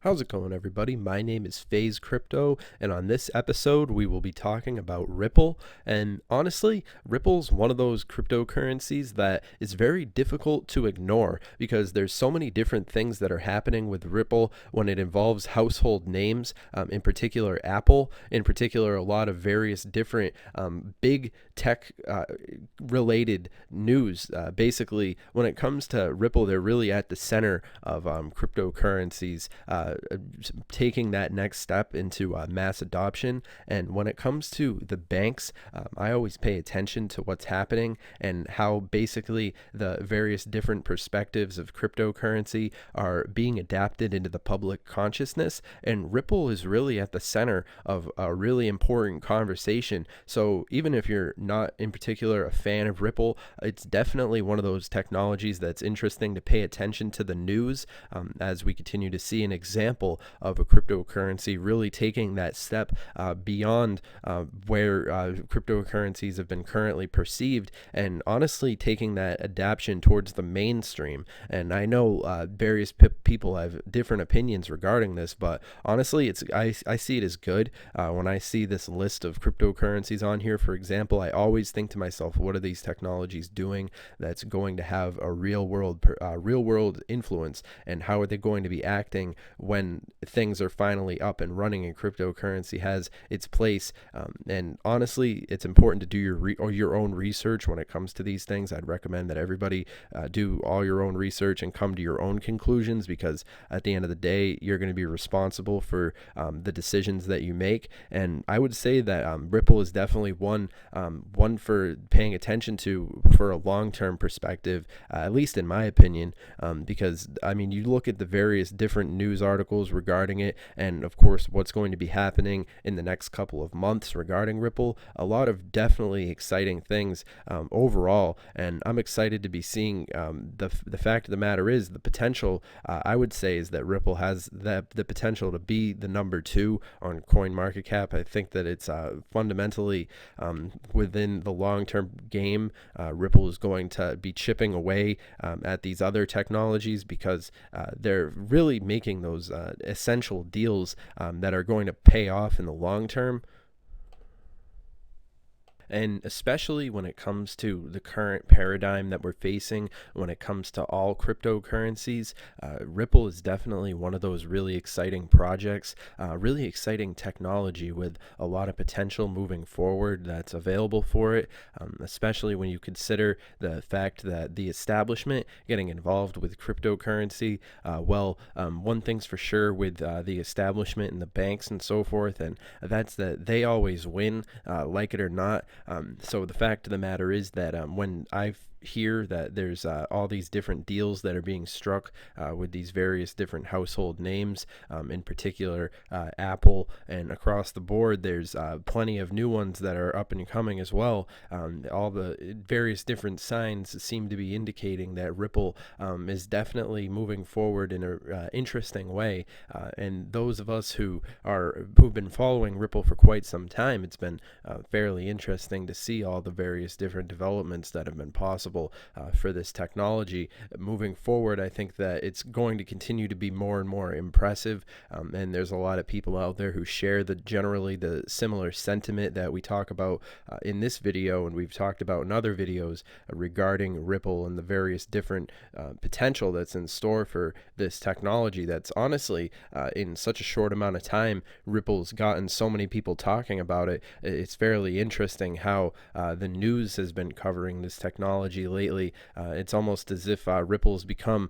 How's it going, everybody? My name is Faze Crypto, and on this episode, we will be talking about Ripple. And honestly, Ripple's one of those cryptocurrencies that is very difficult to ignore because there's so many different things that are happening with Ripple when it involves household names, in particular Apple, in particular a lot of various different big tech related news. Basically, when it comes to Ripple, they're really at the center of cryptocurrencies. Taking that next step into mass adoption. And when it comes to the banks, I always pay attention to what's happening and how basically the various different perspectives of cryptocurrency are being adapted into the public consciousness. And Ripple is really at the center of a really important conversation. So even if you're not in particular a fan of Ripple, it's definitely one of those technologies that's interesting to pay attention to the news as we continue to see an example of a cryptocurrency really taking that step beyond where cryptocurrencies have been currently perceived, and honestly taking that adaptation towards the mainstream. And I know various people have different opinions regarding this, but honestly, I see it as good. When I see this list of cryptocurrencies on here, for example, I always think to myself, what are these technologies doing that's going to have a real world influence, and how are they going to be acting when things are finally up and running and cryptocurrency has its place. And honestly, it's important to do your own research when it comes to these things. I'd recommend that everybody do all your own research and come to your own conclusions, because at the end of the day, you're going to be responsible for the decisions that you make. And I would say that Ripple is definitely one for paying attention to for a long-term perspective, at least in my opinion, because I mean, you look at the various different news articles regarding it, and of course what's going to be happening in the next couple of months regarding Ripple. A lot of definitely exciting things overall, and I'm excited to be seeing the fact of the matter is the potential, I would say, is that Ripple has the potential to be the number 2 on coin market cap. I think that it's fundamentally within the long-term game. Ripple is going to be chipping away at these other technologies, because they're really making those essential deals that are going to pay off in the long term. And especially when it comes to the current paradigm that we're facing when it comes to all cryptocurrencies, Ripple is definitely one of those really exciting projects, really exciting technology with a lot of potential moving forward that's available for it, especially when you consider the fact that the establishment getting involved with cryptocurrency, one thing's for sure with the establishment and the banks and so forth, and that's that they always win, like it or not. So the fact of the matter is that when I hear that there's all these different deals that are being struck with these various different household names, in particular Apple, and across the board there's plenty of new ones that are up and coming as well. All the various different signs seem to be indicating that Ripple is definitely moving forward in a interesting way, and those of us who've been following Ripple for quite some time, it's been fairly interesting to see all the various different developments that have been possible for this technology moving forward. I think that it's going to continue to be more and more impressive, and there's a lot of people out there who share generally the similar sentiment that we talk about in this video, and we've talked about in other videos regarding Ripple and the various different potential that's in store for this technology. That's honestly, in such a short amount of time, Ripple's gotten so many people talking about it. It's fairly interesting how the news has been covering this technology lately. It's almost as if Ripple's become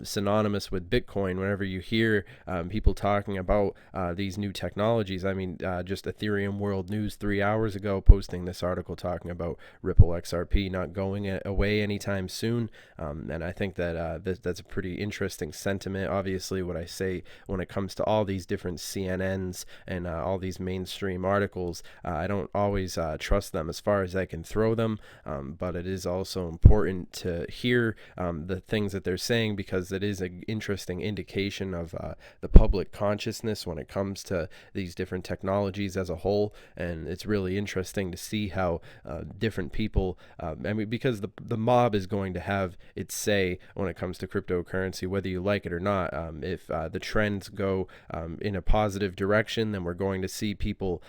synonymous with Bitcoin. Whenever you hear people talking about these new technologies, I mean, just Ethereum World News 3 hours ago posting this article talking about Ripple XRP not going away anytime soon, and I think that that's a pretty interesting sentiment. Obviously, what I say when it comes to all these different CNNs and all these mainstream articles, I don't always trust them as far as I can throw them, but it is also important to hear the things that they're saying, because it is an interesting indication of the public consciousness when it comes to these different technologies as a whole. And it's really interesting to see how different people, because the mob is going to have its say when it comes to cryptocurrency, whether you like it or not. If the trends go in a positive direction, then we're going to see people,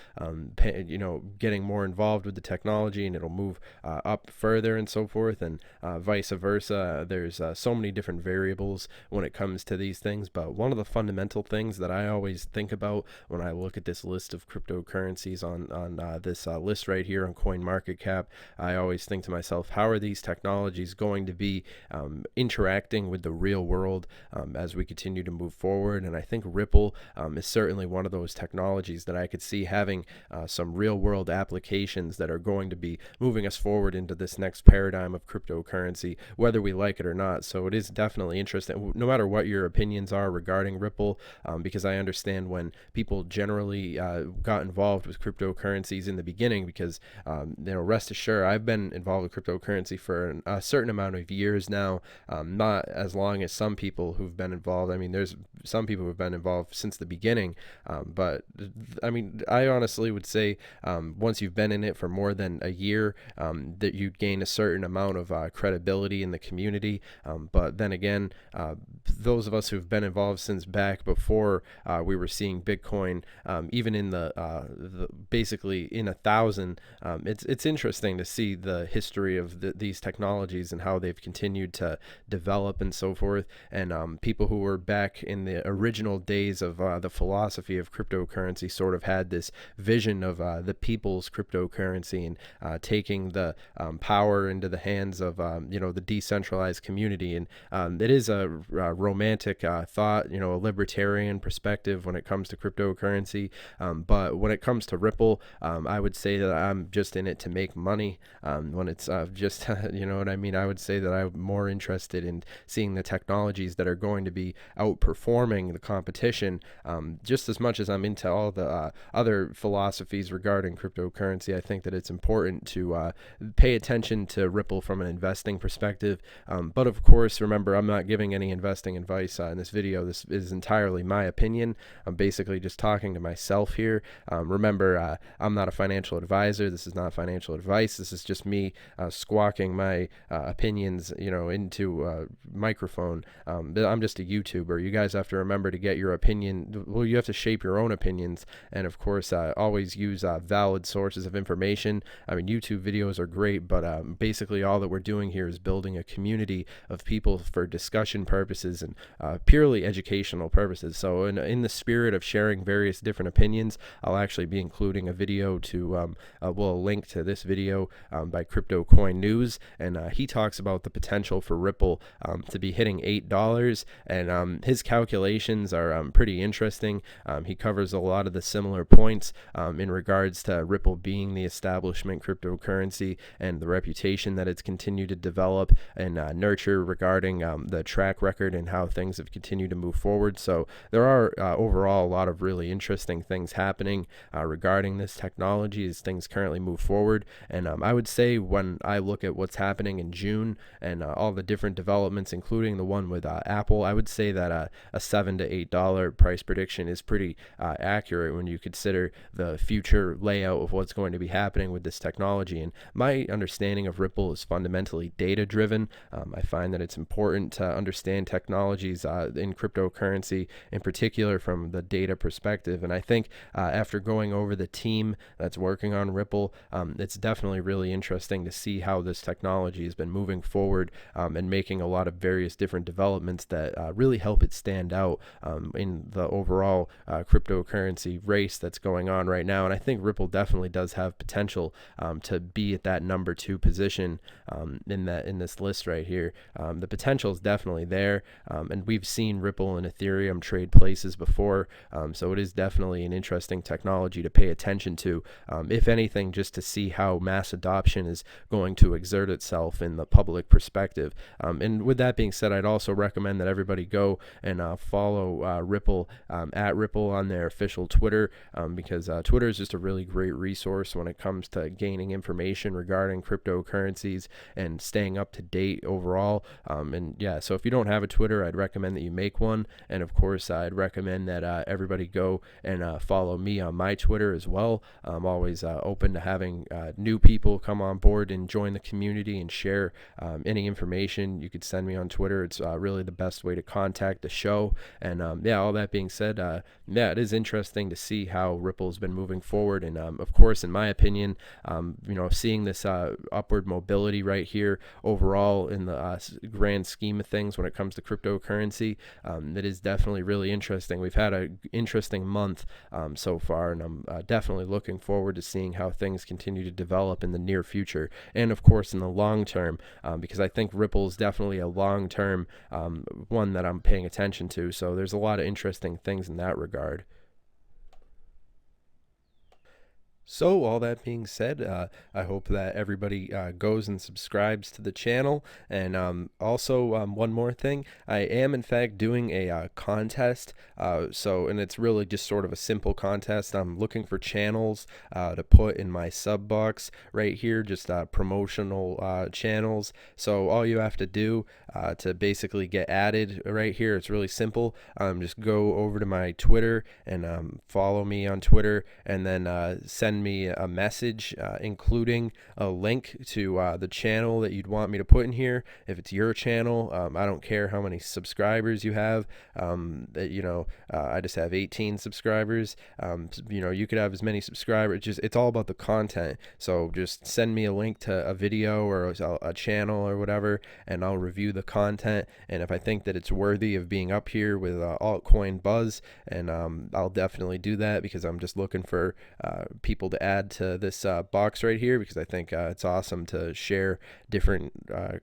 getting more involved with the technology, and it'll move up further and so forth, and vice versa. There's so many different variables when it comes to these things, but one of the fundamental things that I always think about when I look at this list of cryptocurrencies on this list right here on CoinMarketCap, I always think to myself, how are these technologies going to be interacting with the real world as we continue to move forward? And I think Ripple is certainly one of those technologies that I could see having some real world applications that are going to be moving us forward into this next paradigm of cryptocurrency, whether we like it or not. So it is definitely interesting, no matter what your opinions are regarding Ripple, because I understand when people generally got involved with cryptocurrencies in the beginning, because rest assured, I've been involved with cryptocurrency for a certain amount of years now, not as long as some people who've been involved. I mean, there's some people who've been involved since the beginning, but I mean, I honestly would say once you've been in it for more than a year, that you'd gain a certain amount of credibility in the community. But then again, those of us who've been involved since back before we were seeing Bitcoin, even in the basically in 1,000, it's interesting to see the history of these technologies and how they've continued to develop and so forth. And people who were back in the original days of the philosophy of cryptocurrency sort of had this vision of the people's cryptocurrency, and taking the power into the hands of the decentralized community. And it is a romantic thought, a libertarian perspective when it comes to cryptocurrency. But when it comes to Ripple, I would say that I'm just in it to make money. When it's just, you know what I mean? I would say that I'm more interested in seeing the technologies that are going to be outperforming the competition, just as much as I'm into all the other philosophies regarding cryptocurrency. I think that it's important to pay attention to Ripple from an investing perspective. But of course, remember, I'm not giving any investing advice in this video. This is entirely my opinion. I'm basically just talking to myself here. Remember, I'm not a financial advisor. This is not financial advice. This is just me squawking my opinions, into a microphone. I'm just a YouTuber. You guys have to remember to get your opinion. Well, you have to shape your own opinions, and of course, always use valid sources of information. I mean, YouTube videos are great, but basically all that we're doing here is building a community of people for discussion purposes and purely educational purposes. So in the spirit of sharing various different opinions, I'll actually be including a video to, a link to this video by Crypto Coin News, and he talks about the potential for Ripple to be hitting $8, and his calculations are pretty interesting. He covers a lot of the similar points in regards to Ripple being the establishment cryptocurrency and the reputation that it's continued to develop and nurture regarding the track record and how things have continued to move forward. So there are overall a lot of really interesting things happening regarding this technology as things currently move forward. And I would say when I look at what's happening in June and all the different developments, including the one with Apple, I would say that a $7 to $8 price prediction is pretty accurate when you consider the future layout of what's going to be happening with this technology. And my understanding of Ripple is fundamentally data driven. I find that it's important to understand technologies in cryptocurrency, in particular from the data perspective. And I think after going over the team that's working on Ripple, it's definitely really interesting to see how this technology has been moving forward and making a lot of various different developments that really help it stand out in the overall cryptocurrency race that's going on right now. And I think Ripple definitely does have potential to be at that number 2 position in this list right here. The potential is definitely there, and we've seen Ripple and Ethereum trade places before, so it is definitely an interesting technology to pay attention to, if anything, just to see how mass adoption is going to exert itself in the public perspective. And with that being said, I'd also recommend that everybody go and follow Ripple at Ripple on their official Twitter, because Twitter is just a really great resource when it comes to gaining information regarding cryptocurrencies. and staying up to date overall. And yeah, so if you don't have a Twitter, I'd recommend that you make one. And of course, I'd recommend that everybody go and follow me on my Twitter as well. I'm always open to having new people come on board and join the community and share any information. You could send me on Twitter. It's really the best way to contact the show. And yeah, all that being said, yeah, it is interesting to see how Ripple's been moving forward. And of course, in my opinion, seeing this upward mobility right here overall in the grand scheme of things when it comes to cryptocurrency, that is definitely really interesting. We've had an interesting month so far, and I'm definitely looking forward to seeing how things continue to develop in the near future, and of course in the long term, because I think Ripple is definitely a long-term one that I'm paying attention to. So there's a lot of interesting things in that regard. So all that being said, I hope that everybody goes and subscribes to the channel. And also one more thing, I am in fact doing a contest. And it's really just sort of a simple contest. I'm looking for channels to put in my sub box right here, just promotional channels. So all you have to do to basically get added right here, it's really simple. Just go over to my Twitter and follow me on Twitter, and then send me a message including a link to the channel that you'd want me to put in here. If it's your channel, I don't care how many subscribers you have. I just have 18 subscribers. You could have as many subscribers. It's all about the content. So just send me a link to a video or a channel or whatever, and I'll review the content. And if I think that it's worthy of being up here with altcoin buzz, and I'll definitely do that, because I'm just looking for people to add to this box right here, because I think it's awesome to share different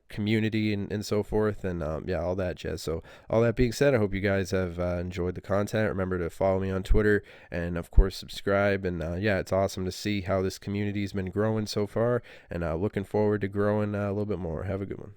community and so forth, and yeah, all that jazz. So all that being said, I hope you guys have enjoyed the content. Remember to follow me on Twitter, and of course subscribe. And yeah, it's awesome to see how this community has been growing so far, and looking forward to growing a little bit more. Have a good one.